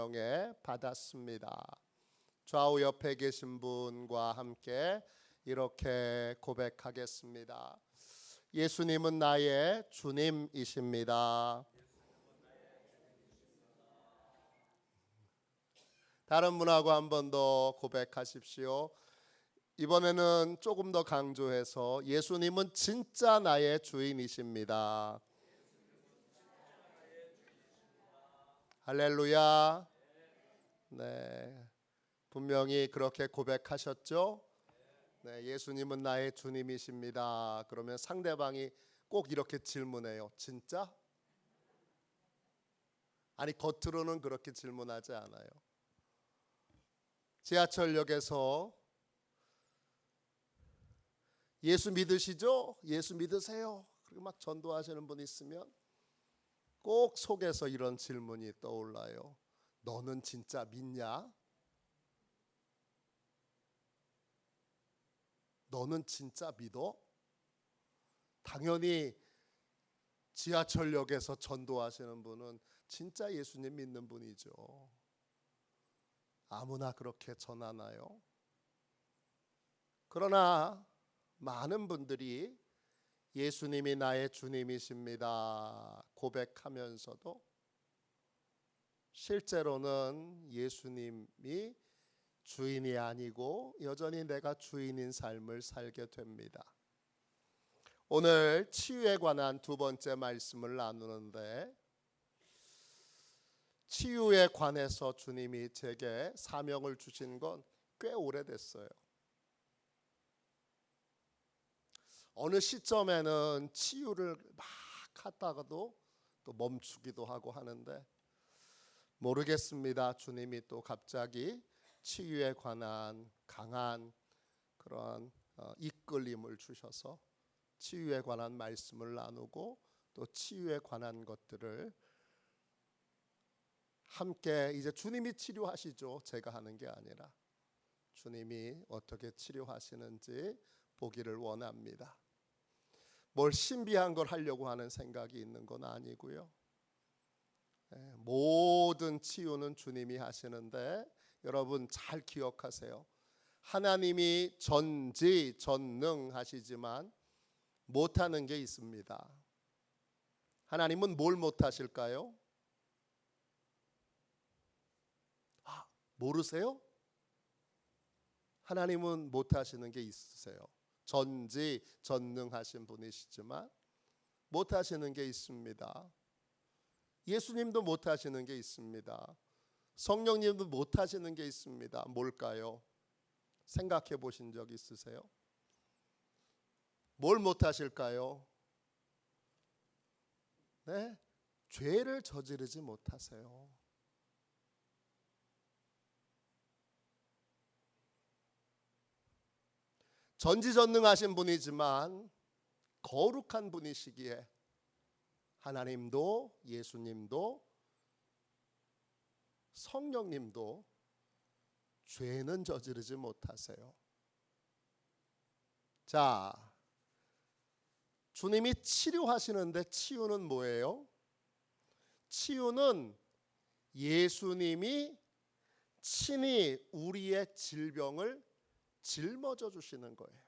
명예 받았습니다. 좌우 옆에 계신 분과 함께 이렇게 고백하겠습니다. 예수님은 나의 주님이십니다. 다른 분하고 한 번 더 고백하십시오. 이번에는 조금 더 강조해서 예수님은 진짜 나의 주인이십니다. 할렐루야. 네, 분명히 그렇게 고백하셨죠? 네, 예수님은 나의 주님이십니다. 그러면 상대방이 꼭 이렇게 질문해요. 진짜? 아니, 겉으로는 그렇게 질문하지 않아요. 지하철역에서 예수 믿으시죠? 예수 믿으세요? 그리고 막 전도하시는 분 있으면 꼭 속에서 이런 질문이 떠올라요. 너는 진짜 믿냐? 너는 진짜 믿어? 당연히 지하철역에서 전도하시는 분은 진짜 예수님 믿는 분이죠. 아무나 그렇게 전하나요? 그러나 많은 분들이 예수님이 나의 주님이십니다 고백하면서도 실제로는 예수님이 주인이 아니고 여전히 내가 주인인 삶을 살게 됩니다. 오늘 치유에 관한 두 번째 말씀을 나누는데, 치유에 관해서 주님이 제게 사명을 주신 건 꽤 오래됐어요. 어느 시점에는 치유를 막 하다가도 또 멈추기도 하고 하는데 모르겠습니다. 주님이 또 갑자기 치유에 관한 강한 그런 이끌림을 주셔서 치유에 관한 말씀을 나누고 또 치유에 관한 것들을 함께, 이제 주님이 치료하시죠. 제가 하는 게 아니라 주님이 어떻게 치료하시는지 보기를 원합니다. 뭘 신비한 걸 하려고 하는 생각이 있는 건 아니고요. 모든 치유는 주님이 하시는데 여러분 잘 기억하세요. 하나님이 전지전능하시지만 못하는 게 있습니다. 하나님은 뭘 못하실까요? 모르세요? 하나님은 못하시는 게 있으세요. 전지전능하신 분이시지만 못하시는 게 있습니다. 예수님도 못하시는 게 있습니다. 성령님도 못하시는 게 있습니다. 뭘까요? 생각해 보신 적 있으세요? 뭘 못하실까요? 네? 죄를 저지르지 못하세요. 전지전능하신 분이지만 거룩한 분이시기에 하나님도 예수님도 성령님도 죄는 저지르지 못하세요. 자, 주님이 치료하시는데 치유는 뭐예요? 치유는 예수님이 친히 우리의 질병을 짊어져 주시는 거예요.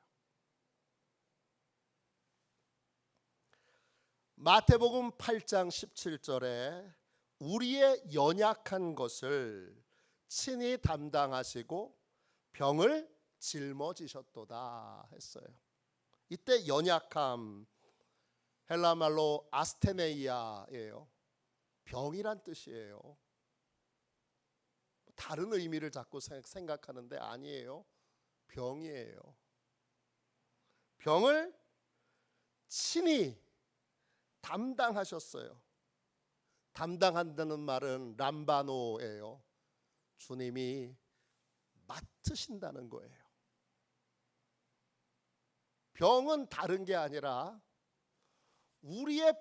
마태복음 8장 17절에 우리의 연약한 것을 친히 담당하시고 병을 짊어지셨도다 했어요. 이때 연약함, 헬라말로 아스테네이아예요. 병이란 뜻이에요. 다른 의미를 자꾸 생각하는데 아니에요. 병이에요. 병을 친히 담당하셨어요. 담당한다는 말은 람바노예요. 주님이 맡으신다는 거예요. 병은 다른 게 아니라 우리의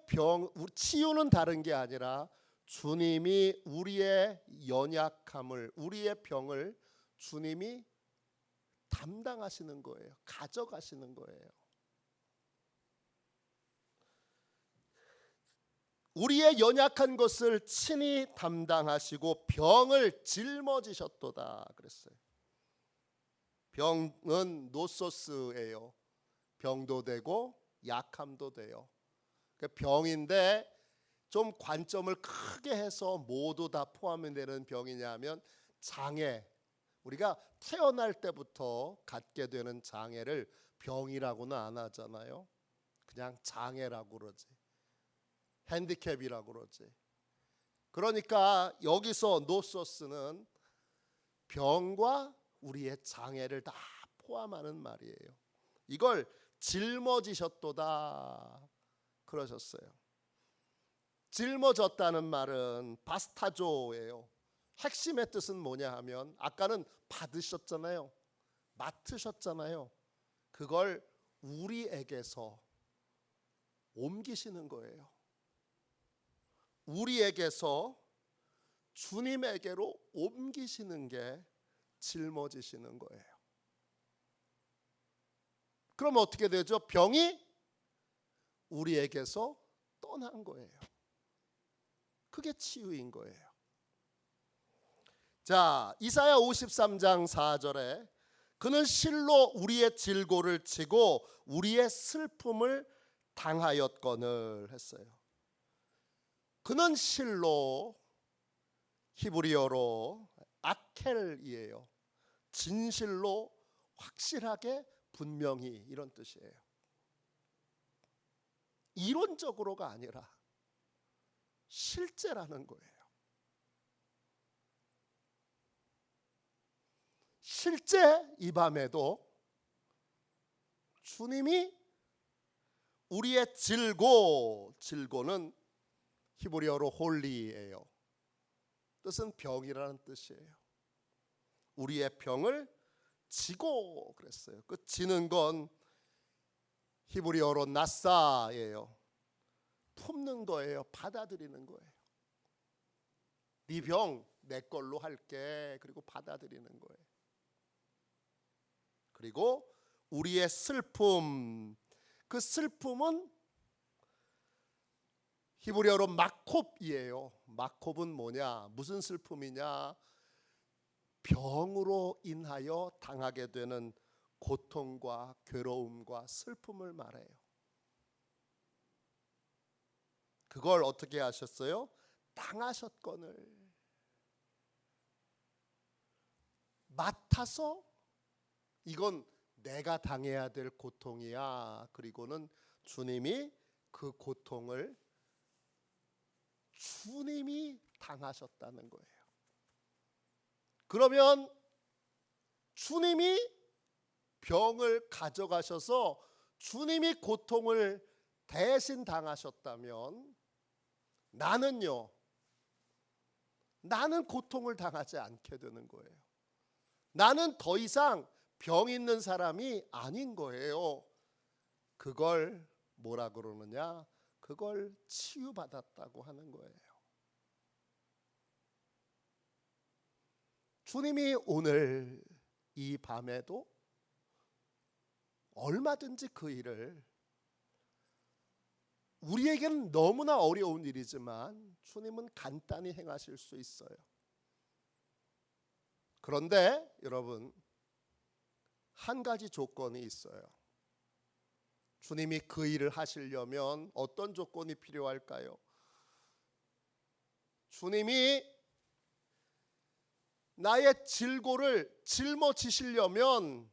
치유는 다른 게 아니라 주님이 우리의 연약함을, 우리의 병을 주님이 담당하시는 거예요. 가져가시는 거예요. 우리의 연약한 것을 친히 담당하시고 병을 짊어지셨도다 그랬어요. 병은 노소스예요. 병도 되고 약함도 돼요. 병인데 좀 관점을 크게 해서 모두 다 포함이 되는 병이냐면 장애, 우리가 태어날 때부터 갖게 되는 장애를 병이라고는 안 하잖아요. 그냥 장애라고 그러지, 핸디캡이라고 그러지. 그러니까 여기서 노소스는 병과 우리의 장애를 다 포함하는 말이에요. 이걸 짊어지셨도다 그러셨어요. 짊어졌다는 말은 바스타조예요. 핵심의 뜻은 뭐냐 하면 아까는 받으셨잖아요. 맡으셨잖아요. 그걸 우리에게서 옮기시는 거예요. 우리에게서 주님에게로 옮기시는 게 짊어지시는 거예요. 그럼 어떻게 되죠? 병이 우리에게서 떠난 거예요. 그게 치유인 거예요. 자, 이사야 53장 4절에 그는 실로 우리의 질고를 치고 우리의 슬픔을 당하였거늘 했어요. 그는 실로 히브리어로 아켈이에요. 진실로 확실하게 분명히 이런 뜻이에요. 이론적으로가 아니라 실제라는 거예요. 실제 이 밤에도 주님이 우리의 질고는 히브리어로 홀리예요. 뜻은 병이라는 뜻이에요. 우리의 병을 지고 그랬어요. 그 지는 건 히브리어로 나사예요. 품는 거예요. 받아들이는 거예요. 네 병 내 걸로 할게. 그리고 받아들이는 거예요. 그리고 우리의 슬픔, 그 슬픔은 히브리어로 마콥이에요. 마콥은 뭐냐? 무슨 슬픔이냐? 병으로 인하여 당하게 되는 고통과 괴로움과 슬픔을 말해요. 그걸 어떻게 하셨어요? 당하셨거늘. 맡아서 이건 내가 당해야 될 고통이야. 그리고는 주님이 그 고통을 주님이 당하셨다는 거예요. 그러면 주님이 병을 가져가셔서 주님이 고통을 대신 당하셨다면 나는요, 나는 고통을 당하지 않게 되는 거예요. 나는 더 이상 병 있는 사람이 아닌 거예요. 그걸 뭐라 그러느냐? 그걸 치유받았다고 하는 거예요. 주님이 오늘 이 밤에도 얼마든지 그 일을, 우리에게는 너무나 어려운 일이지만 주님은 간단히 행하실 수 있어요. 그런데 여러분, 한 가지 조건이 있어요. 주님이 그 일을 하시려면 어떤 조건이 필요할까요? 주님이 나의 질고를 짊어지시려면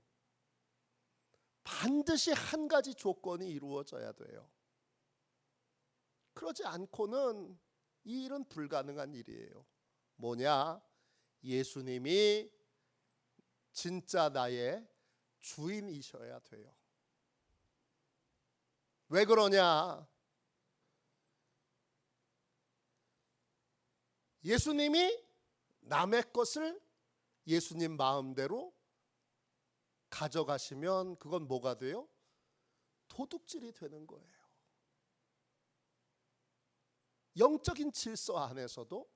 반드시 한 가지 조건이 이루어져야 돼요. 그러지 않고는 이 일은 불가능한 일이에요. 뭐냐? 예수님이 진짜 나의 주인이셔야 돼요. 왜 그러냐? 예수님이 남의 것을 예수님 마음대로 가져가시면 그건 뭐가 돼요? 도둑질이 되는 거예요. 영적인 질서 안에서도,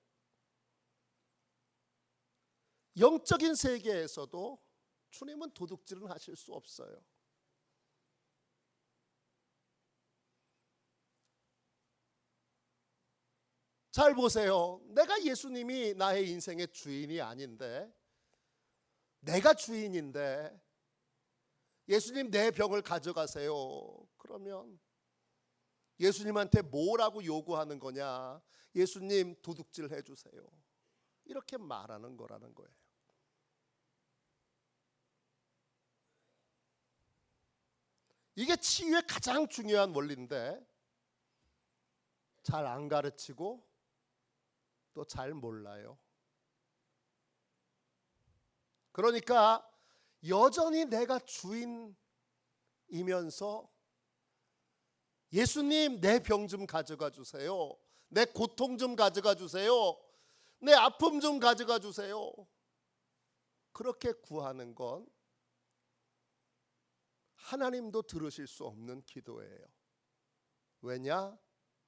영적인 세계에서도 주님은 도둑질은 하실 수 없어요. 잘 보세요. 내가 예수님이 나의 인생의 주인이 아닌데, 내가 주인인데 예수님 내 병을 가져가세요. 그러면 예수님한테 뭐라고 요구하는 거냐? 예수님 도둑질 해주세요. 이렇게 말하는 거라는 거예요. 이게 치유의 가장 중요한 원리인데 잘 안 가르치고 또 잘 몰라요. 그러니까 여전히 내가 주인이면서 예수님 내 병 좀 가져가 주세요. 내 고통 좀 가져가 주세요. 내 아픔 좀 가져가 주세요. 그렇게 구하는 건 하나님도 들으실 수 없는 기도예요. 왜냐?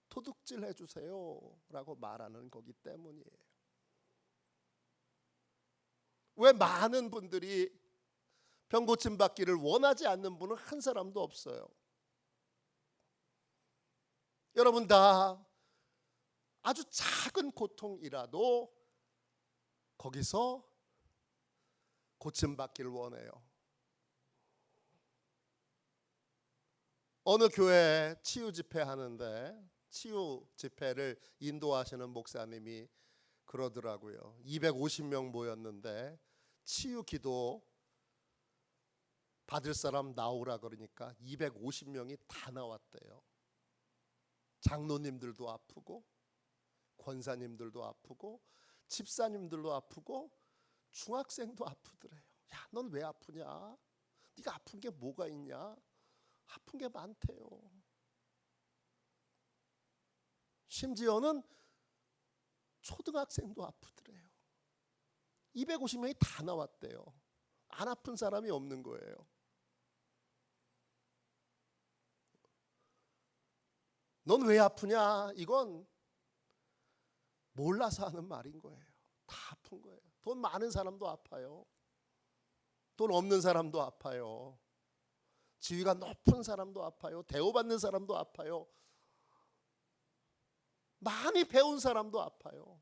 도둑질 해주세요 라고 말하는 거기 때문이에요. 왜 많은 분들이 병 고침 받기를 원하지 않는 분은 한 사람도 없어요. 여러분 다 아주 작은 고통이라도 거기서 고침 받기를 원해요. 어느 교회 치유 집회 하는데 치유 집회를 인도하시는 목사님이 그러더라고요. 250명 모였는데 치유 기도 받을 사람 나오라 그러니까 250명이 다 나왔대요. 장로님들도 아프고 권사님들도 아프고 집사님들도 아프고 중학생도 아프더래요. 야, 넌 왜 아프냐? 네가 아픈 게 뭐가 있냐? 아픈 게 많대요. 심지어는 초등학생도 아프더래요. 250명이 다 나왔대요. 안 아픈 사람이 없는 거예요. 넌 왜 아프냐? 이건 몰라서 하는 말인 거예요. 다 아픈 거예요. 돈 많은 사람도 아파요. 돈 없는 사람도 아파요. 지위가 높은 사람도 아파요. 대우받는 사람도 아파요. 많이 배운 사람도 아파요.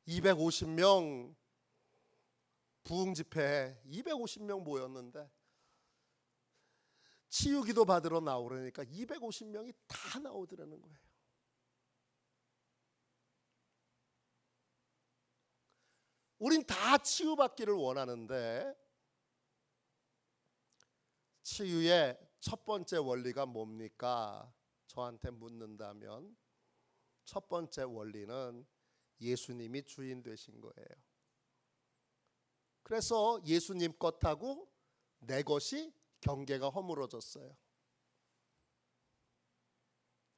250명 부흥 집회에 250명 모였는데 치유기도 받으러 나오려니까 250명이 다 나오더라는 거예요. 우린 다 치유받기를 원하는데 치유의 첫 번째 원리가 뭡니까? 저한테 묻는다면 첫 번째 원리는 예수님이 주인 되신 거예요. 그래서 예수님 것하고 내 것이 경계가 허물어졌어요.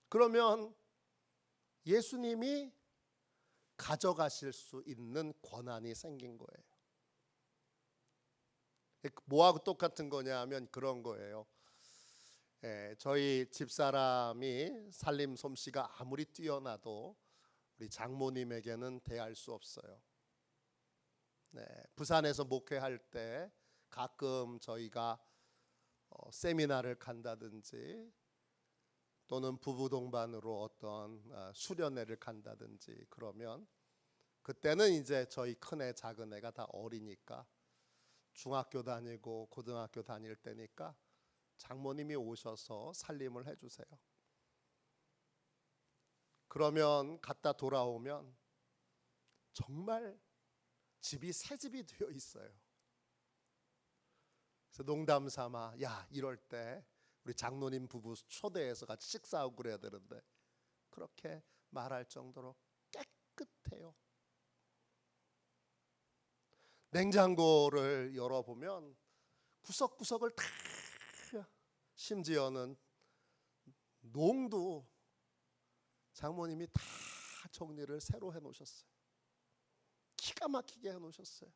그러면 예수님이 가져가실 수 있는 권한이 생긴 거예요. 뭐하고 똑같은 거냐 하면 그런 거예요. 저희 집사람이 살림 솜씨가 아무리 뛰어나도 우리 장모님에게는 대할 수 없어요. 부산에서 목회할 때 가끔 저희가 세미나를 간다든지 또는 부부 동반으로 어떤 수련회를 간다든지 그러면 그때는 이제 저희 큰애 작은애가 다 어리니까 중학교 다니고 고등학교 다닐 때니까 장모님이 오셔서 살림을 해주세요. 그러면 갔다 돌아오면 정말 집이 새 집이 되어 있어요. 그래서 농담 삼아 야 이럴 때 우리 장로님 부부 초대해서 같이 식사하고 그래야 되는데 그렇게 말할 정도로 깨끗해요. 냉장고를 열어보면 구석구석을 다 심지어는 농도 장모님이 다 정리를 새로 해놓으셨어요. 기가 막히게 해놓으셨어요.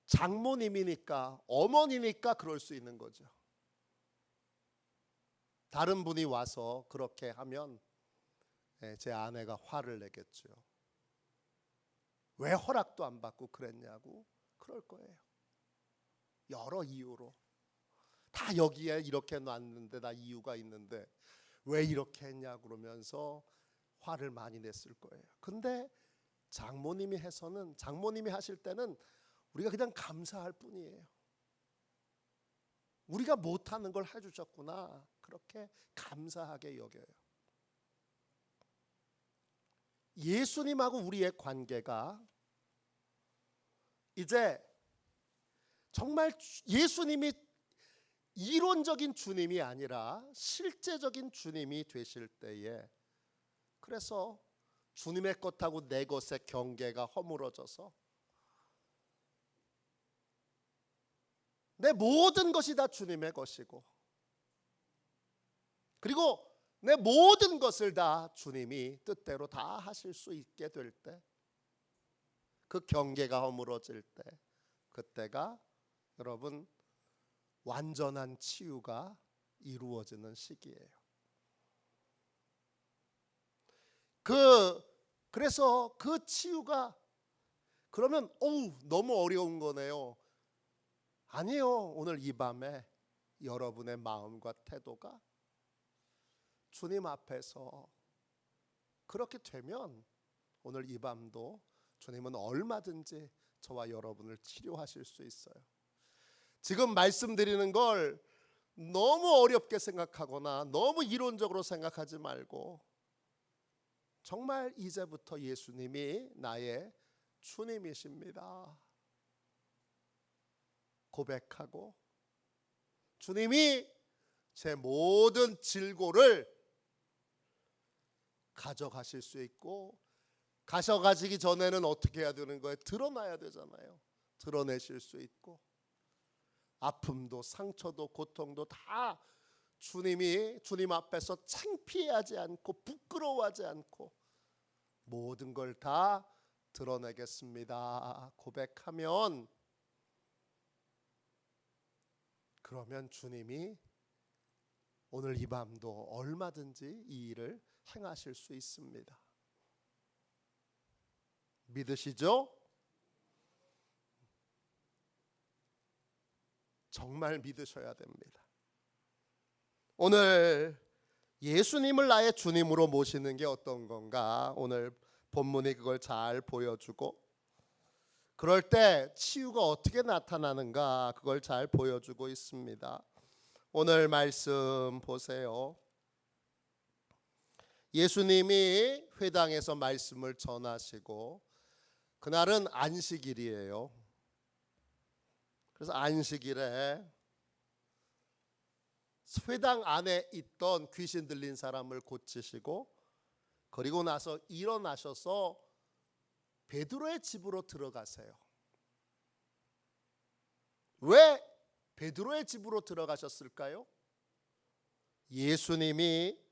장모님이니까 어머니니까 그럴 수 있는 거죠. 다른 분이 와서 그렇게 하면 제 아내가 화를 내겠죠. 왜 허락도 안 받고 그랬냐고 그럴 거예요. 여러 이유로 다 여기에 이렇게 놨는데 나 이유가 있는데 왜 이렇게 했냐 그러면서 화를 많이 냈을 거예요. 근데 장모님이 하실 때는 우리가 그냥 감사할 뿐이에요. 우리가 못하는 걸 해주셨구나, 그렇게 감사하게 여겨요. 예수님하고 우리의 관계가 이제 정말 예수님이 이론적인 주님이 아니라 실제적인 주님이 되실 때에, 그래서 주님의 것하고 내 것의 경계가 허물어져서 내 모든 것이 다 주님의 것이고, 그리고 내 모든 것을 다 주님이 뜻대로 다 하실 수 있게 될 때, 그 경계가 허물어질 때, 그때가 여러분 완전한 치유가 이루어지는 시기예요. 그래서 그 치유가, 그러면 너무 어려운 거네요. 아니요. 오늘 이 밤에 여러분의 마음과 태도가 주님 앞에서 그렇게 되면 오늘 이 밤도 주님은 얼마든지 저와 여러분을 치료하실 수 있어요. 지금 말씀드리는 걸 너무 어렵게 생각하거나 너무 이론적으로 생각하지 말고, 정말 이제부터 예수님이 나의 주님이십니다 고백하고, 주님이 제 모든 질고를 가져가실 수 있고, 가져가시기 전에는 어떻게 해야 되는 거예요? 드러나야 되잖아요. 드러내실 수 있고, 아픔도 상처도 고통도 다 주님 앞에서 창피하지 않고 부끄러워하지 않고 모든 걸 다 드러내겠습니다 고백하면, 그러면 주님이 오늘 이 밤도 얼마든지 이 일을 행하실 수 있습니다. 믿으시죠? 정말 믿으셔야 됩니다. 오늘 예수님을 나의 주님으로 모시는 게 어떤 건가, 오늘 본문이 그걸 잘 보여주고, 그럴 때 치유가 어떻게 나타나는가 그걸 잘 보여주고 있습니다. 오늘 말씀 보세요. 예수님이 회당에서 말씀을 전하시고, 그날은 안식일이에요. 그래서 안식일에 회당 안에 있던 귀신 들린 사람을 고치시고, 그리고 나서 일어나셔서 베드로의 집으로 들어가세요. 왜 베드로의 집으로 들어가셨을까요? 예수님이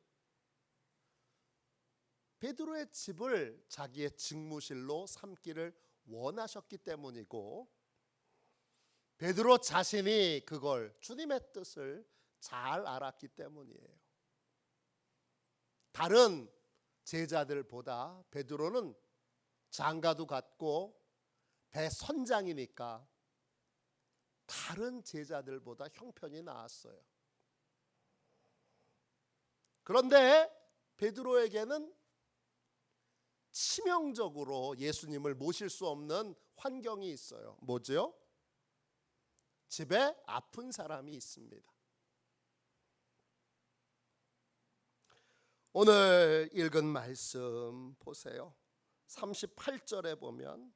베드로의 집을 자기의 직무실로 삼기를 원하셨기 때문이고, 베드로 자신이 그걸 주님의 뜻을 잘 알았기 때문이에요. 다른 제자들보다 베드로는 장가도 갔고 대선장이니까 다른 제자들보다 형편이 나았어요. 그런데 베드로에게는 치명적으로 예수님을 모실 수 없는 환경이 있어요. 뭐죠? 집에 아픈 사람이 있습니다. 오늘 읽은 말씀 보세요. 38절에 보면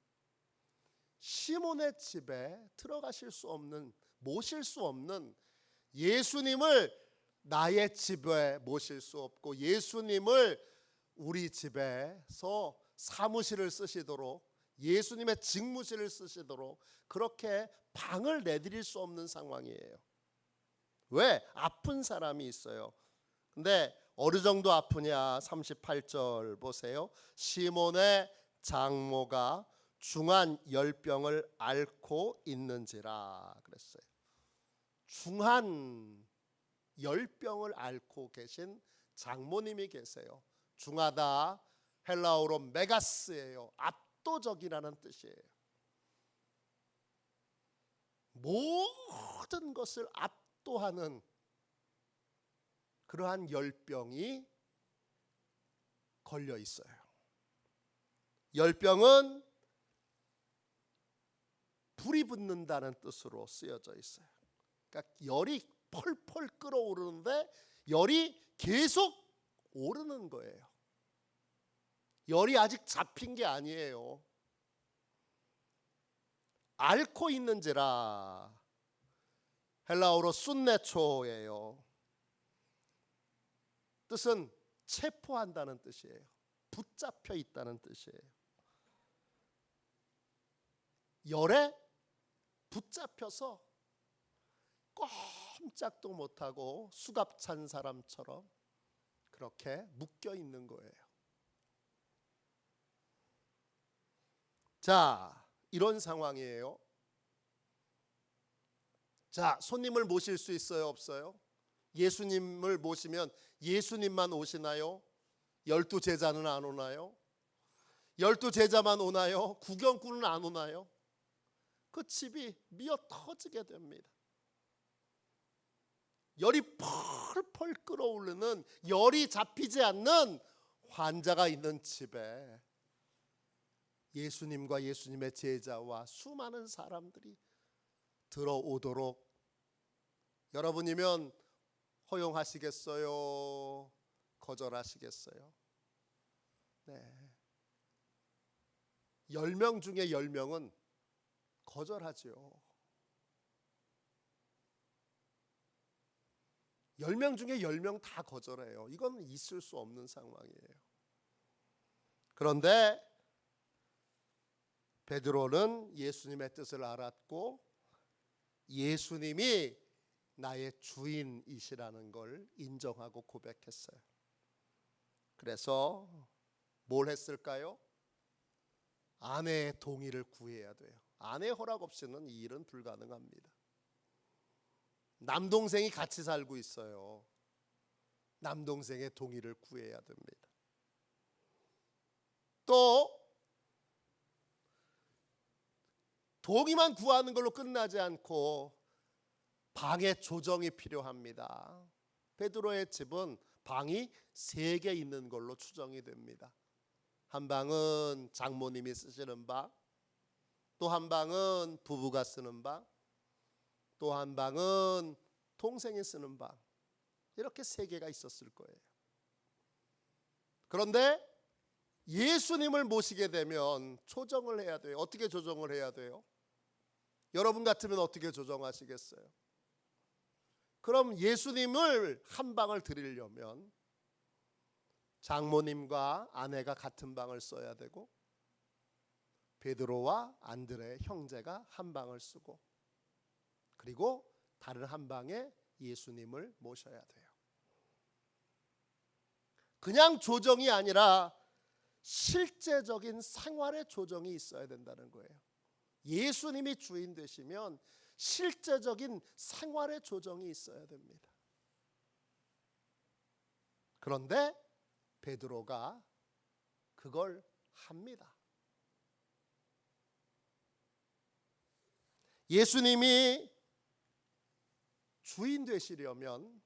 시몬의 집에 들어가실 수 없는, 모실 수 없는, 예수님을 나의 집에 모실 수 없고, 예수님을 우리 집에서 사무실을 쓰시도록, 예수님의 직무실을 쓰시도록 그렇게 방을 내드릴 수 없는 상황이에요. 왜? 아픈 사람이 있어요. 근데 어느 정도 아프냐? 38절 보세요. 시몬의 장모가 중한 열병을 앓고 있는지라 그랬어요. 중한 열병을 앓고 계신 장모님이 계세요. 중하다 헬라어로 메가스예요. 압도적이라는 뜻이에요. 모든 것을 또 하는 그러한 열병이 걸려 있어요. 열병은 불이 붙는다는 뜻으로 쓰여져 있어요. 그러니까 열이 펄펄 끓어오르는데 열이 계속 오르는 거예요. 열이 아직 잡힌 게 아니에요. 앓고 있는지라. 헬라어로 순네초예요. 뜻은 체포한다는 뜻이에요. 붙잡혀 있다는 뜻이에요. 열에 붙잡혀서 꼼짝도 못하고 수갑 찬 사람처럼 그렇게 묶여 있는 거예요. 자, 이런 상황이에요. 자, 손님을 모실 수 있어요, 없어요? 예수님을 모시면 예수님만 오시나요? 12제자는 안 오나요? 12제자만 오나요? 구경꾼은 안 오나요? 그 집이 미어 터지게 됩니다. 열이 펄펄 끓어오르는, 열이 잡히지 않는 환자가 있는 집에 예수님과 예수님의 제자와 수많은 사람들이 들어오도록 여러분이면 허용하시겠어요? 거절하시겠어요? 네. 10명 중에 10명은 거절하죠. 10명 중에 10명 다 거절해요. 이건 있을 수 없는 상황이에요. 그런데 베드로는 예수님의 뜻을 알았고 예수님이 나의 주인이시라는 걸 인정하고 고백했어요. 그래서 뭘 했을까요? 아내의 동의를 구해야 돼요. 아내의 허락 없이는 이 일은 불가능합니다. 남동생이 같이 살고 있어요. 남동생의 동의를 구해야 됩니다. 또 동의만 구하는 걸로 끝나지 않고 방의 조정이 필요합니다. 베드로의 집은 방이 3개 있는 걸로 추정이 됩니다. 한 방은 장모님이 쓰시는 방, 또 한 방은 부부가 쓰는 방, 또 한 방은 동생이 쓰는 방, 이렇게 3개가 있었을 거예요. 그런데 예수님을 모시게 되면 조정을 해야 돼요. 어떻게 조정을 해야 돼요? 여러분 같으면 어떻게 조정하시겠어요? 그럼 예수님을 한 방을 드리려면 장모님과 아내가 같은 방을 써야 되고 베드로와 안드레 형제가 한 방을 쓰고 그리고 다른 한 방에 예수님을 모셔야 돼요. 그냥 조정이 아니라 실제적인 생활의 조정이 있어야 된다는 거예요. 예수님이 주인 되시면 실제적인 생활의 조정이 있어야 됩니다. 그런데 베드로가 그걸 합니다. 예수님이 주인 되시려면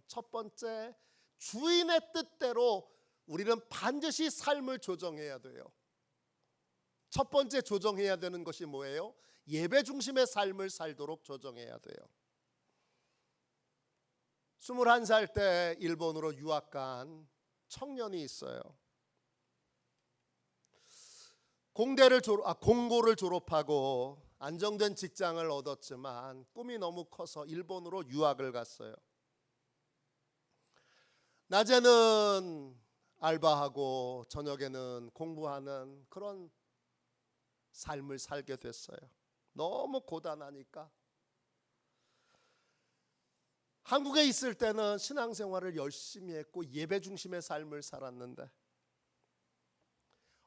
첫 번째 주인의 뜻대로 우리는 반드시 삶을 조정해야 돼요. 첫 번째 조정해야 되는 것이 뭐예요? 예배 중심의 삶을 살도록 조정해야 돼요. 21살 때 일본으로 유학 간 청년이 있어요. 공고를 졸업하고 안정된 직장을 얻었지만 꿈이 너무 커서 일본으로 유학을 갔어요. 낮에는 알바하고 저녁에는 공부하는 그런 삶을 살게 됐어요. 너무 고단하니까. 한국에 있을 때는 신앙생활을 열심히 했고 예배 중심의 삶을 살았는데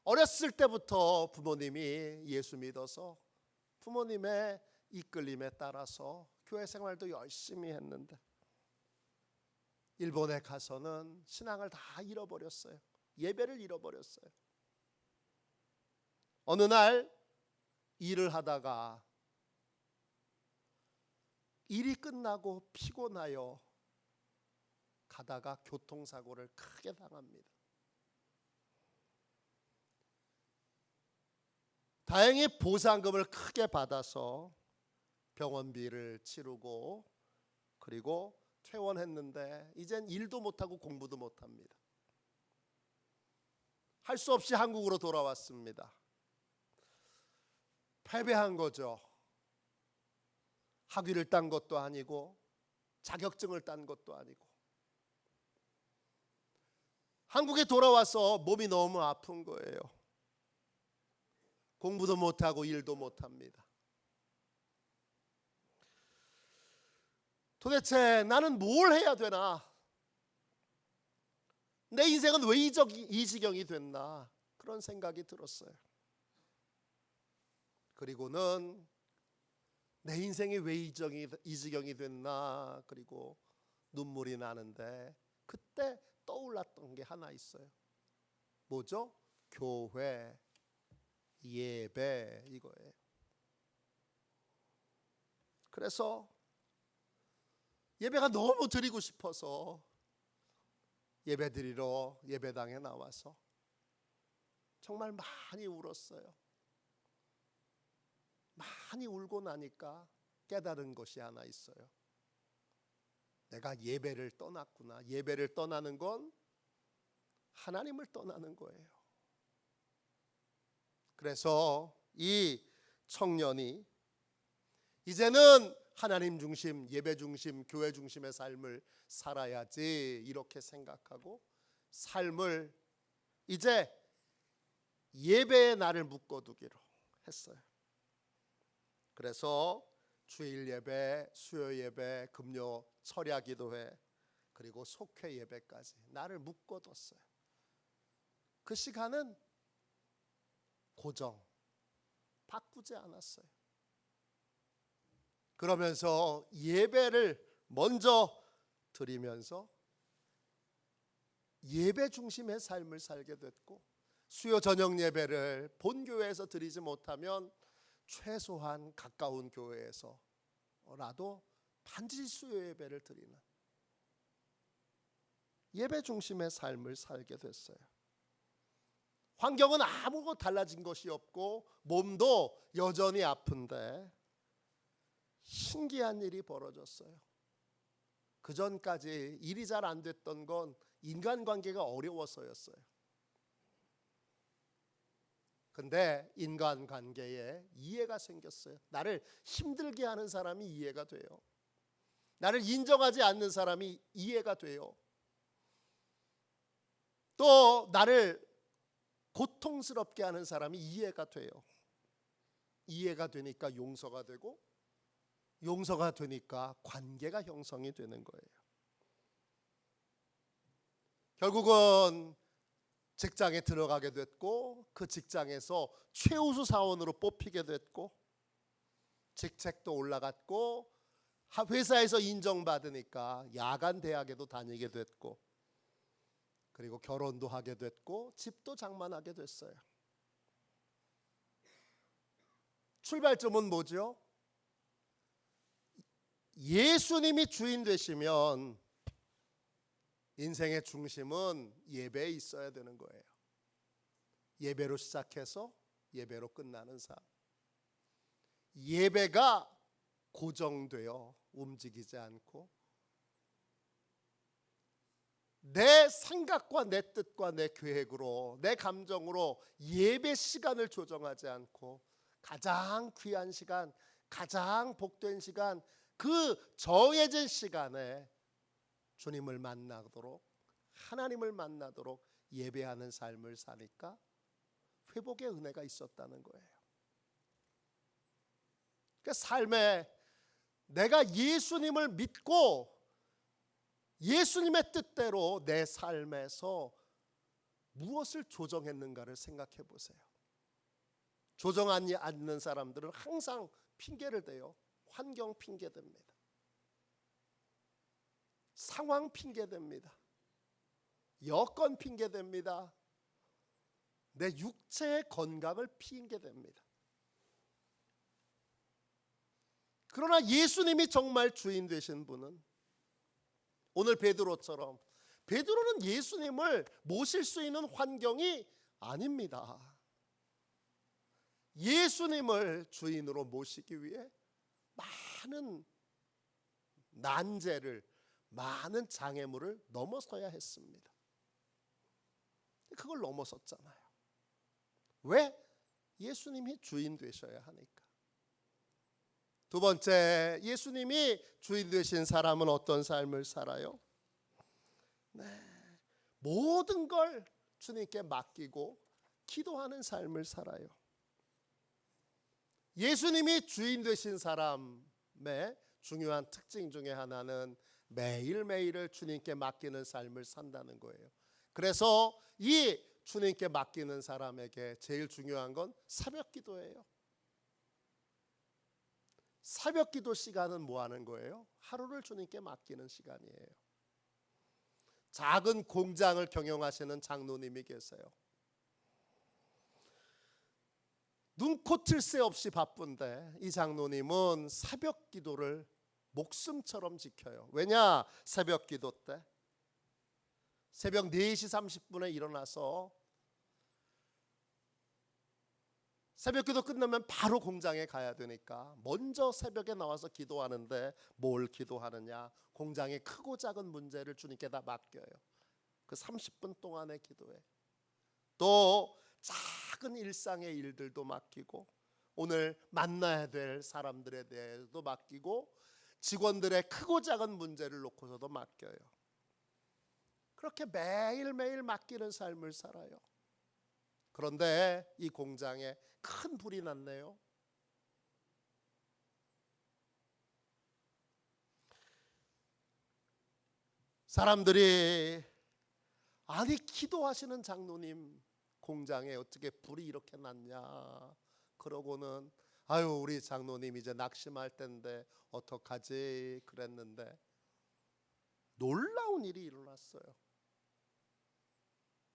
어렸을 때부터 부모님이 예수 믿어서 부모님의 이끌림에 따라서 교회 생활도 열심히 했는데 일본에 가서는 신앙을 다 잃어버렸어요. 예배를 잃어버렸어요. 어느 날 일을 하다가 일이 끝나고 피곤하여 가다가 교통사고를 크게 당합니다. 다행히 보상금을 크게 받아서 병원비를 치르고 그리고 퇴원했는데 이젠 일도 못하고 공부도 못합니다. 할 수 없이 한국으로 돌아왔습니다. 패배한 거죠. 학위를 딴 것도 아니고 자격증을 딴 것도 아니고 한국에 돌아와서 몸이 너무 아픈 거예요. 공부도 못하고 일도 못합니다. 도대체 나는 뭘 해야 되나? 내 인생은 왜 이 지경이 됐나? 그런 생각이 들었어요. 그리고는 내 인생이 왜 이 지경이 됐나? 그리고 눈물이 나는데 그때 떠올랐던 게 하나 있어요. 뭐죠? 교회, 예배 이거예요. 그래서 예배가 너무 드리고 싶어서 예배 드리러 예배당에 나와서 정말 많이 울었어요. 많이 울고 나니까 깨달은 것이 하나 있어요. 내가 예배를 떠났구나. 예배를 떠나는 건 하나님을 떠나는 거예요. 그래서 이 청년이 이제는 하나님 중심, 예배 중심, 교회 중심의 삶을 살아야지 이렇게 생각하고 삶을 이제 예배의 날을 묶어두기로 했어요. 그래서 주일 예배, 수요 예배, 금요 철야 기도회 그리고 속회 예배까지 날을 묶어뒀어요. 그 시간은 고정, 바꾸지 않았어요. 그러면서 예배를 먼저 드리면서 예배 중심의 삶을 살게 됐고 수요 저녁 예배를 본교회에서 드리지 못하면 최소한 가까운 교회에서라도 반드시 수요 예배를 드리는 예배 중심의 삶을 살게 됐어요. 환경은 아무것도 달라진 것이 없고 몸도 여전히 아픈데 신기한 일이 벌어졌어요. 그 전까지 일이 잘 안 됐던 건 인간관계가 어려워서였어요. 근데 인간관계에 이해가 생겼어요. 나를 힘들게 하는 사람이 이해가 돼요. 나를 인정하지 않는 사람이 이해가 돼요. 또 나를 고통스럽게 하는 사람이 이해가 돼요. 이해가 되니까 용서가 되고 용서가 되니까 관계가 형성이 되는 거예요. 결국은 직장에 들어가게 됐고 그 직장에서 최우수 사원으로 뽑히게 됐고 직책도 올라갔고 회사에서 인정받으니까 야간 대학에도 다니게 됐고 그리고 결혼도 하게 됐고 집도 장만하게 됐어요. 출발점은 뭐죠? 예수님이 주인 되시면 인생의 중심은 예배에 있어야 되는 거예요. 예배로 시작해서 예배로 끝나는 삶. 예배가 고정되어 움직이지 않고 내 생각과 내 뜻과 내 계획으로 내 감정으로 예배 시간을 조정하지 않고 가장 귀한 시간, 가장 복된 시간, 그 정해진 시간에 주님을 만나도록 하나님을 만나도록 예배하는 삶을 사니까 회복의 은혜가 있었다는 거예요. 그러니까 삶에 내가 예수님을 믿고 예수님의 뜻대로 내 삶에서 무엇을 조정했는가를 생각해 보세요. 조정하지 않는 사람들은 항상 핑계를 대요. 환경 핑계댑니다. 상황 핑계댑니다. 여건 핑계댑니다. 내 육체의 건강을 핑계댑니다. 그러나 예수님이 정말 주인 되신 분은 오늘 베드로처럼, 베드로는 예수님을 모실 수 있는 환경이 아닙니다. 예수님을 주인으로 모시기 위해 많은 난제를, 많은 장애물을 넘어서야 했습니다. 그걸 넘어섰잖아요. 왜? 예수님이 주인 되셔야 하니까. 두 번째, 예수님이 주인 되신 사람은 어떤 삶을 살아요? 네, 모든 걸 주님께 맡기고 기도하는 삶을 살아요. 예수님이 주인 되신 사람의 중요한 특징 중에 하나는 매일매일을 주님께 맡기는 삶을 산다는 거예요. 그래서 이 주님께 맡기는 사람에게 제일 중요한 건 새벽 기도예요. 새벽 기도 시간은 뭐 하는 거예요? 하루를 주님께 맡기는 시간이에요. 작은 공장을 경영하시는 장로님이 계세요. 눈코 틀 새 없이 바쁜데 이 장로님은 새벽 기도를 목숨처럼 지켜요. 왜냐? 새벽 기도 때 새벽 4시 30분에 일어나서 새벽 기도 끝나면 바로 공장에 가야 되니까 먼저 새벽에 나와서 기도하는데 뭘 기도하느냐? 공장의 크고 작은 문제를 주님께 다 맡겨요. 그 30분 동안의 기도에 또 작은 일상의 일들도 맡기고 오늘 만나야 될 사람들에 대해서도 맡기고 직원들의 크고 작은 문제를 놓고서도 맡겨요. 그렇게 매일매일 맡기는 삶을 살아요. 그런데 이 공장에 큰 불이 났네요. 사람들이 아니 기도하시는 장로님 공장에 어떻게 불이 이렇게 났냐 그러고는 아유 우리 장로님 이제 낙심할 텐데 어떡하지 그랬는데 놀라운 일이 일어났어요.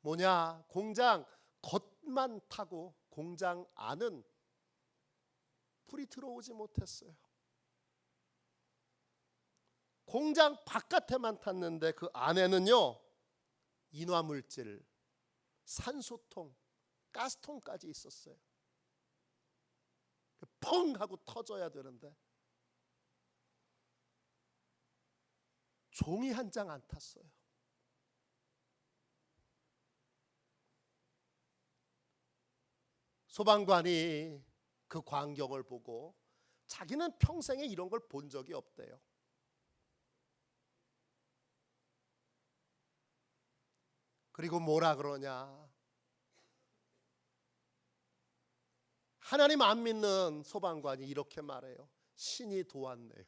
뭐냐? 공장 겉만 타고 공장 안은 불이 들어오지 못했어요. 공장 바깥에만 탔는데 그 안에는요 인화물질, 산소통, 가스통까지 있었어요. 펑 하고 터져야 되는데 종이 한 장 안 탔어요. 소방관이 그 광경을 보고 자기는 평생에 이런 걸 본 적이 없대요. 그리고 뭐라 그러냐? 하나님 안 믿는 소방관이 이렇게 말해요. 신이 도왔네요.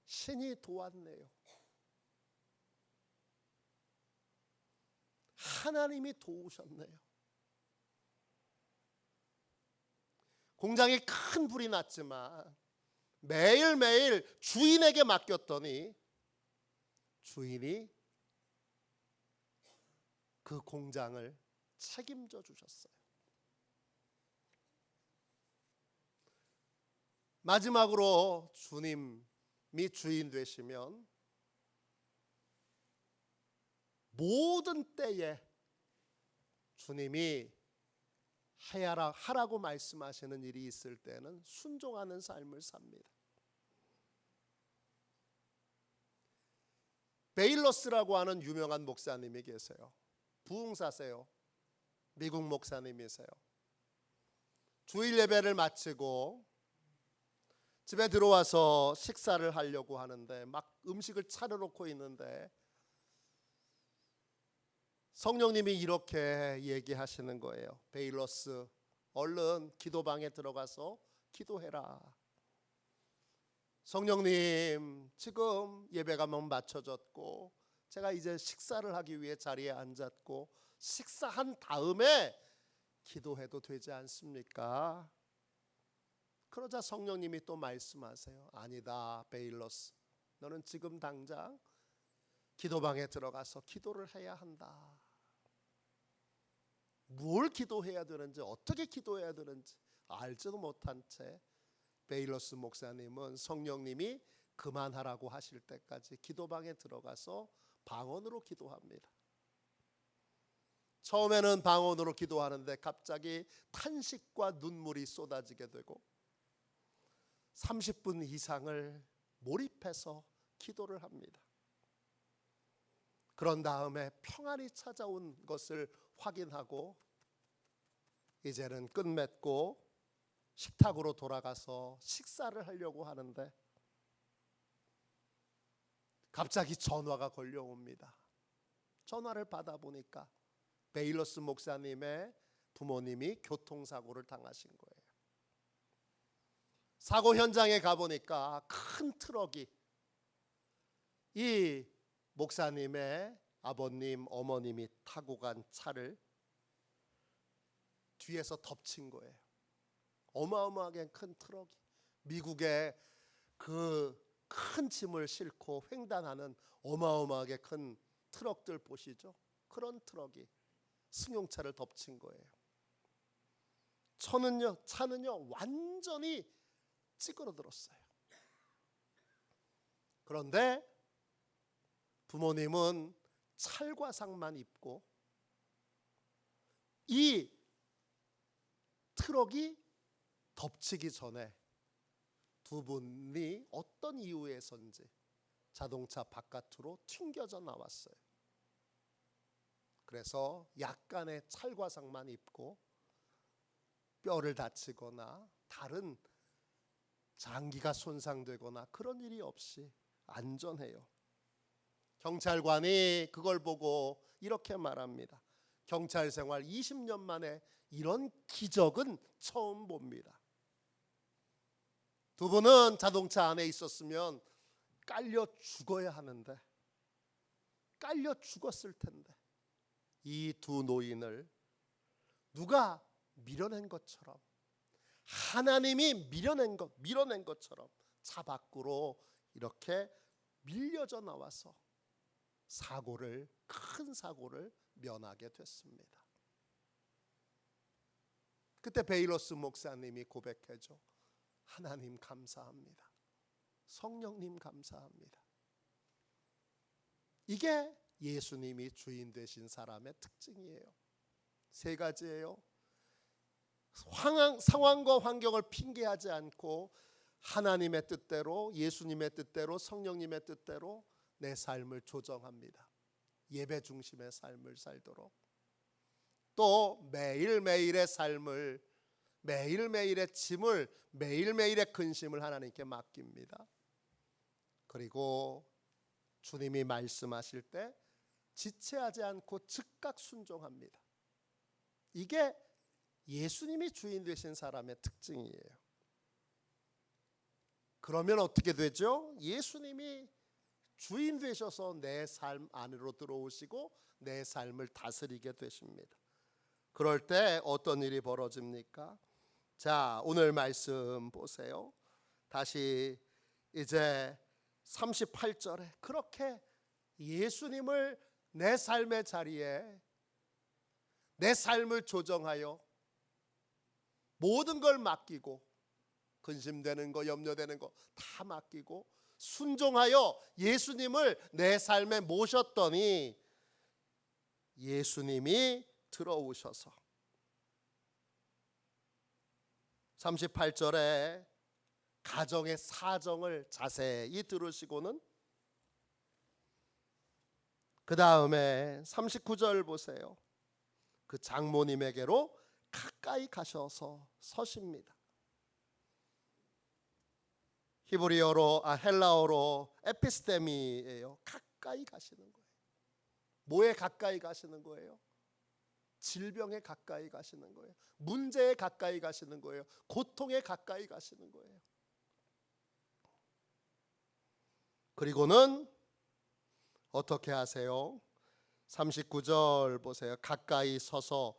신이 도왔네요. 하나님이 도우셨네요. 공장에 큰 불이 났지만 매일매일 주인에게 맡겼더니 주인이 그 공장을 책임져 주셨어요. 마지막으로 주님이 주인 되시면 모든 때에 주님이 하라고 말씀하시는 일이 있을 때는 순종하는 삶을 삽니다. 베일러스라고 하는 유명한 목사님이 계세요. 부흥사세요. 미국 목사님이세요. 주일 예배를 마치고 집에 들어와서 식사를 하려고 하는데 막 음식을 차려놓고 있는데 성령님이 이렇게 얘기하시는 거예요. 베일러스, 얼른 기도방에 들어가서 기도해라. 성령님, 지금 예배가 마쳐졌고 제가 이제 식사를 하기 위해 자리에 앉았고 식사한 다음에 기도해도 되지 않습니까? 그러자 성령님이 또 말씀하세요. 아니다, 베일러스. 너는 지금 당장 기도방에 들어가서 기도를 해야 한다. 뭘 기도해야 되는지, 어떻게 기도해야 되는지 알지도 못한 채 베일러스 목사님은 성령님이 그만하라고 하실 때까지 기도방에 들어가서 방언으로 기도합니다. 처음에는 방언으로 기도하는데 갑자기 탄식과 눈물이 쏟아지게 되고 30분 이상을 몰입해서 기도를 합니다. 그런 다음에 평안이 찾아온 것을 확인하고 이제는 끝맺고 식탁으로 돌아가서 식사를 하려고 하는데 갑자기 전화가 걸려옵니다. 전화를 받아보니까 베일러스 목사님의 부모님이 교통사고를 당하신 거예요. 사고 현장에 가보니까 큰 트럭이 이 목사님의 아버님, 어머님이 타고 간 차를 뒤에서 덮친 거예요. 어마어마하게 큰 트럭이, 미국의 그 큰 짐을 싣고 횡단하는 어마어마하게 큰 트럭들 보시죠? 그런 트럭이 승용차를 덮친 거예요. 차는요 완전히 찌그러들었어요. 그런데 부모님은 찰과상만 입고 이 트럭이 덮치기 전에 두 분이 어떤 이유에선지 자동차 바깥으로 튕겨져 나왔어요. 그래서 약간의 찰과상만 입고 뼈를 다치거나 다른 장기가 손상되거나 그런 일이 없이 안전해요. 경찰관이 그걸 보고 이렇게 말합니다. 경찰 생활 20년 만에 이런 기적은 처음 봅니다. 두 분은 자동차 안에 있었으면 깔려 죽어야 하는데, 깔려 죽었을 텐데 이 두 노인을 누가 밀어낸 것처럼, 하나님이 밀어낸 것처럼 차 밖으로 이렇게 밀려져 나와서 큰 사고를 면하게 됐습니다. 그때 베일러스 목사님이 고백하죠. 하나님 감사합니다. 성령님 감사합니다. 이게 예수님이 주인 되신 사람의 특징이에요. 세 가지예요. 상황과 환경을 핑계하지 않고 하나님의 뜻대로, 예수님의 뜻대로, 성령님의 뜻대로 내 삶을 조정합니다. 예배 중심의 삶을 살도록. 또 매일매일의 삶을, 매일매일의 짐을, 매일매일의 근심을 하나님께 맡깁니다. 그리고 주님이 말씀하실 때 지체하지 않고 즉각 순종합니다. 이게 예수님이 주인 되신 사람의 특징이에요. 그러면 어떻게 되죠? 예수님이 주인 되셔서 내 삶 안으로 들어오시고 내 삶을 다스리게 되십니다. 그럴 때 어떤 일이 벌어집니까? 자, 오늘 말씀 보세요. 다시 이제 38절에 그렇게 예수님을 내 삶의 자리에, 내 삶을 조정하여 모든 걸 맡기고, 근심되는 거, 염려되는 거 다 맡기고 순종하여 예수님을 내 삶에 모셨더니 예수님이 들어오셔서 38절에 가정의 사정을 자세히 들으시고는 그 다음에 39절 보세요. 그 장모님에게로 가까이 가셔서 서십니다. 헬라어로 에피스테미예요. 가까이 가시는 거예요. 뭐에 가까이 가시는 거예요? 질병에 가까이 가시는 거예요. 문제에 가까이 가시는 거예요. 고통에 가까이 가시는 거예요. 그리고는 어떻게 하세요? 39절 보세요. 가까이 서서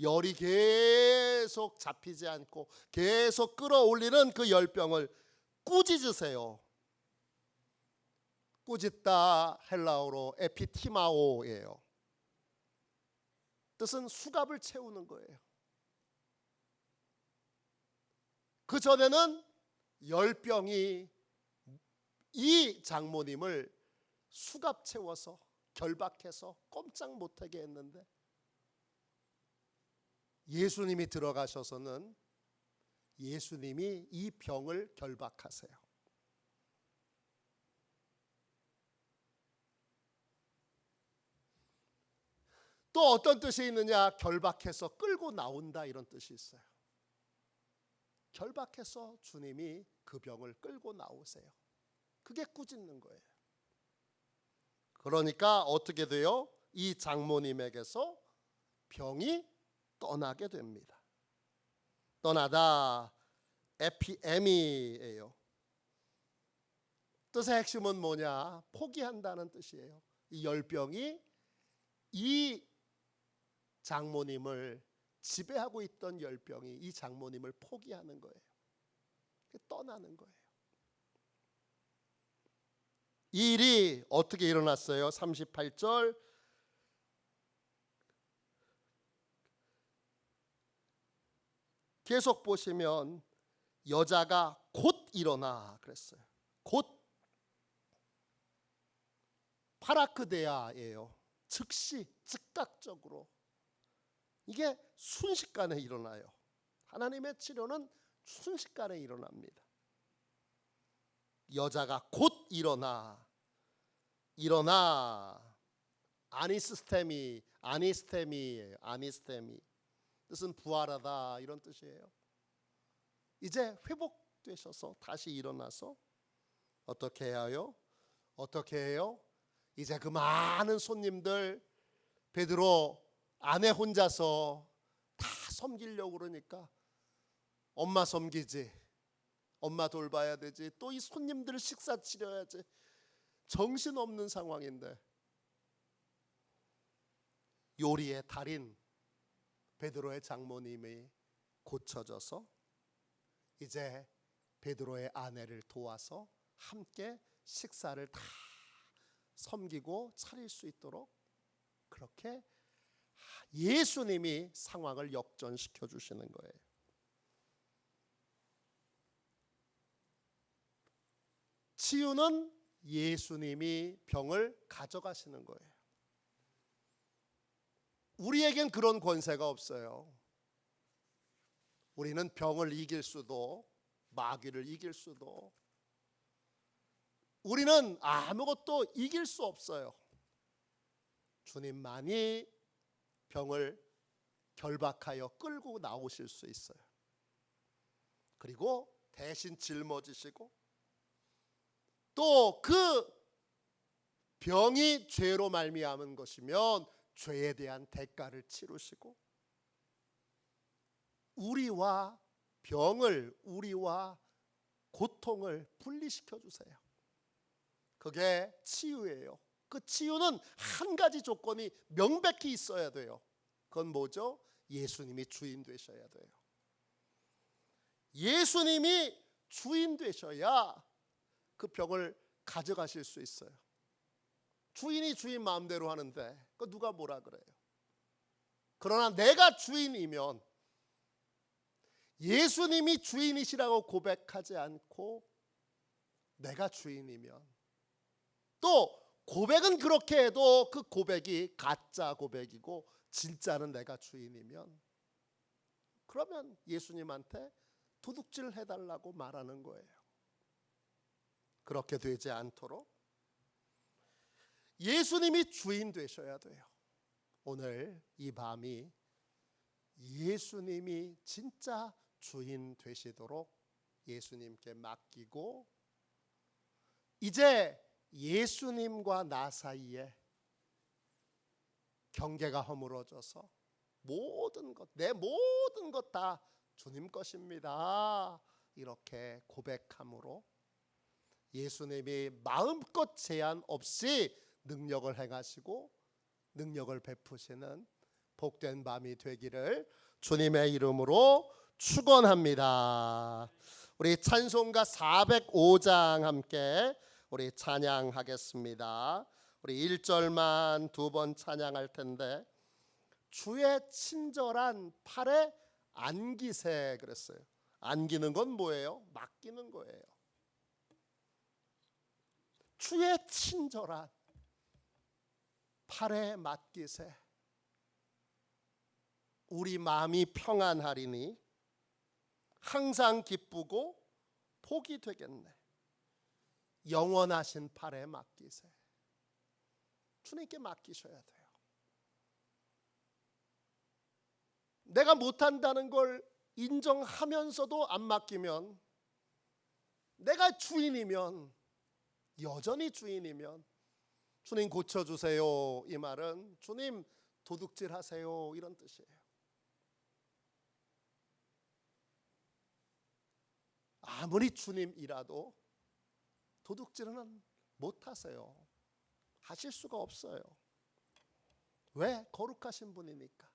열이 계속 잡히지 않고 계속 끌어올리는 그 열병을 꾸짖으세요. 꾸짖다 헬라어로 에피티마오예요. 뜻은 수갑을 채우는 거예요. 그 전에는 열병이 이 장모님을 수갑 채워서 결박해서 꼼짝 못하게 했는데 예수님이 들어가셔서는 예수님이 이 병을 결박하세요. 또 어떤 뜻이 있느냐? 결박해서 끌고 나온다, 이런 뜻이 있어요. 결박해서 주님이 그 병을 끌고 나오세요. 그게 꾸짖는 거예요. 그러니까 어떻게 돼요? 이 장모님에게서 병이 떠나게 됩니다. 떠나다, 에피에미예요. 뜻의 핵심은 뭐냐? 포기한다는 뜻이에요. 이 열병이 이 장모님을 지배하고 있던 열병이 이 장모님을 포기하는 거예요. 떠나는 거예요. 이 일이 어떻게 일어났어요? 38절 계속 보시면 여자가 곧 일어나 그랬어요. 곧 파라크데아예요. 즉시, 즉각적으로. 이게 순식간에 일어나요. 하나님의 치료는 순식간에 일어납니다. 여자가 곧 일어나. 아니스테미예요. 아니스테미. 뜻은 부활하다, 이런 뜻이에요. 이제 회복되셔서 다시 일어나서 어떻게 해요? 이제 그 많은 손님들, 베드로 아내 혼자서 다 섬기려고 그러니까 엄마 섬기지, 엄마 돌봐야 되지, 또 이 손님들 식사 치려야지, 정신없는 상황인데 요리의 달인 베드로의 장모님이 고쳐져서 이제 베드로의 아내를 도와서 함께 식사를 다 섬기고 차릴 수 있도록 그렇게 예수님이 상황을 역전시켜 주시는 거예요. 치유는 예수님이 병을 가져가시는 거예요. 우리에겐 그런 권세가 없어요. 우리는 병을 이길 수도 마귀를 이길 수도, 우리는 아무것도 이길 수 없어요. 주님만이 병을 결박하여 끌고 나오실 수 있어요. 그리고 대신 짊어지시고 또 그 병이 죄로 말미암은 것이면 죄에 대한 대가를 치르시고 우리와 병을, 우리와 고통을 분리시켜 주세요. 그게 치유예요. 그 치유는 한 가지 조건이 명백히 있어야 돼요. 그건 뭐죠? 예수님이 주인 되셔야 돼요. 예수님이 주인 되셔야 그 병을 가져가실 수 있어요. 주인이 주인 마음대로 하는데 그 누가 뭐라 그래요? 그러나 내가 주인이면, 예수님이 주인이시라고 고백하지 않고 내가 주인이면, 또 고백은 그렇게 해도 그 고백이 가짜 고백이고 진짜는 내가 주인이면, 그러면 예수님한테 도둑질 해달라고 말하는 거예요. 그렇게 되지 않도록 예수님이 주인 되셔야 돼요. 오늘 이 밤이 예수님이 진짜 주인 되시도록 예수님께 맡기고, 이제 예수님과 나 사이에 경계가 허물어져서 모든 것, 내 모든 것 다 주님 것입니다, 이렇게 고백함으로 예수님이 마음껏 제한 없이 능력을 행하시고 능력을 베푸시는 복된 밤이 되기를 주님의 이름으로 축원합니다. 우리 찬송가 405장 함께 우리 찬양하겠습니다. 우리 1절만 두 번 찬양할 텐데, 주의 친절한 팔에 안기세 그랬어요. 안기는 건 뭐예요? 맡기는 거예요. 주의 친절한 팔에 맡기세. 우리 마음이 평안하리니 항상 기쁘고 복이 되겠네. 영원하신 팔에 맡기세. 주님께 맡기셔야 돼요. 내가 못한다는 걸 인정하면서도 안 맡기면, 내가 주인이면, 여전히 주인이면, 주님 고쳐주세요 이 말은 주님 도둑질하세요 이런 뜻이에요. 아무리 주님이라도 도둑질은 못하세요. 하실 수가 없어요. 왜? 거룩하신 분이니까.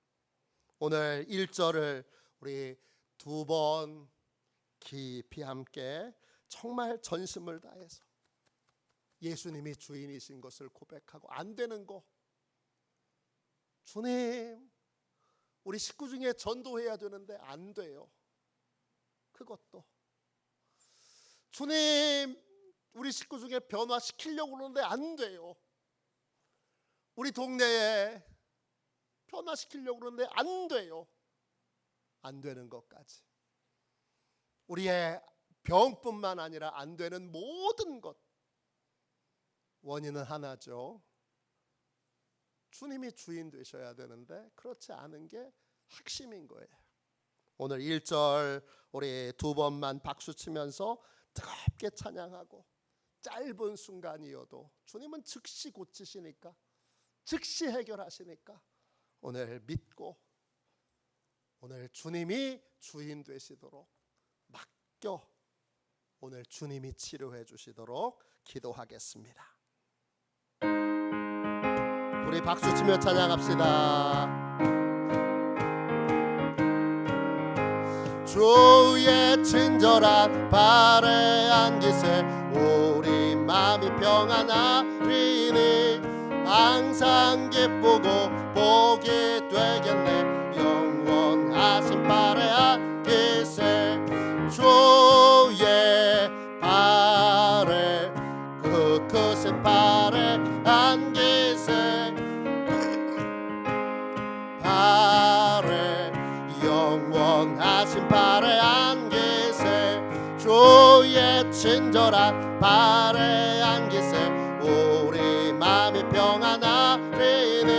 오늘 1절을 우리 두 번 깊이 함께 정말 전심을 다해서 예수님이 주인이신 것을 고백하고, 안 되는 거, 주님 우리 식구 중에 전도해야 되는데 안 돼요. 그것도 주님 우리 식구 중에 변화시키려고 그러는데 안 돼요. 우리 동네에 변화시키려고 그러는데 안 돼요. 안 되는 것까지, 우리의 병뿐만 아니라 안 되는 모든 것, 원인은 하나죠. 주님이 주인 되셔야 되는데 그렇지 않은 게 핵심인 거예요. 오늘 1절 우리 두 번만 박수 치면서 뜨겁게 찬양하고, 짧은 순간이어도 주님은 즉시 고치시니까, 즉시 해결하시니까 오늘 믿고, 오늘 주님이 주인 되시도록 맡겨 오늘 주님이 치료해 주시도록 기도하겠습니다. 우리 박수 치며 찬양합시다. 주의 친절한 발에 안기세. 우리 마음이 평안하리니 항상 기쁘고 복이 되겠네. 영원하신 발에 안기세. 주의 발에, 그 크신 발에 안기세. 발에, 영원하신 발에 안기세. 주의 친절한 발에 안기세. 우리 마음이 평안하리니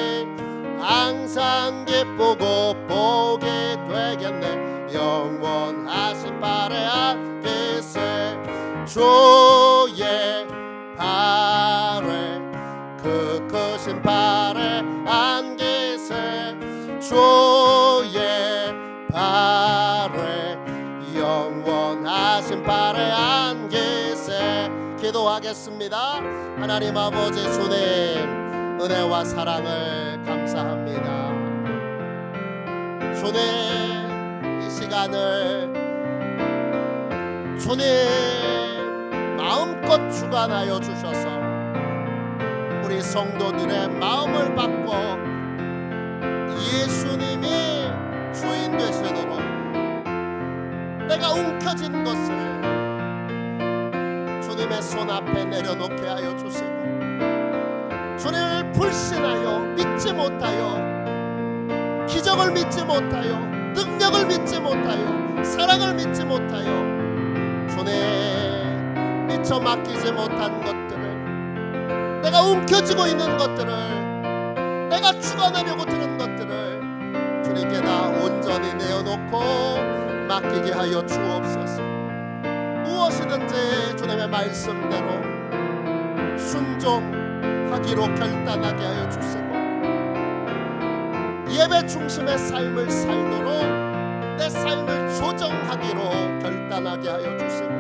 항상 기쁘고 복이 되겠네. 영원하신 발에 안기세. 주의 발에, 그 크신 발에 안기세. 주의 발에, 영원하신 발에 안기세. 기도하겠습니다. 하나님 아버지, 주님 은혜와 사랑을 감사합니다. 주님 이 시간을 주님 마음껏 주관하여 주셔서 우리 성도들의 마음을 바꿔 예수님이 주인 되시도록, 내가 움켜진 것을 주님의 손 앞에 내려놓게 하여 주시고, 주님을 불신하여 믿지 못하여, 기적을 믿지 못하여, 능력을 믿지 못하여, 사랑을 믿지 못하여, 주님 미처 맡기지 못한 것들을, 내가 움켜쥐고 있는 것들을, 내가 주관하려고 드는 것들을 주님께 다 온전히 내어놓고 맡기게 하여 주옵소서. 무엇이든지 주님의 말씀대로 순종하기로 결단하게 하여 주시고, 예배 중심의 삶을 살도록 내 삶을 조정하기로 결단하게 하여 주시고,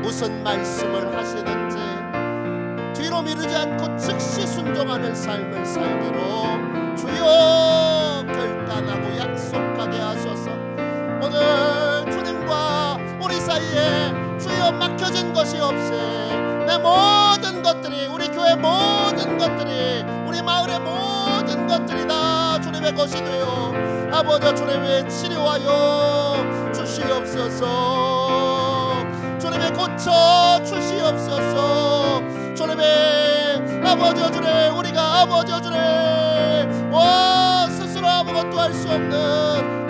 무슨 말씀을 하시는지 뒤로 미루지 않고 즉시 순종하는 삶을 살기로 주여 결단하고 약속하게 하셔서, 오늘 주님과 우리 사이에 주여 막혀진 것이 없이 내 모든 것들이, 우리 교회 모든 것들이, 우리 마을의 모든 것들이 다 주님의 것이 되어 아버지 주님의 치료하여 주시옵소서. 주시옵소서. 주님의 고쳐 주시옵소서. 주님의 아버지 주님, 우리가 아버지 주님 스스로 아무것도 할 수 없는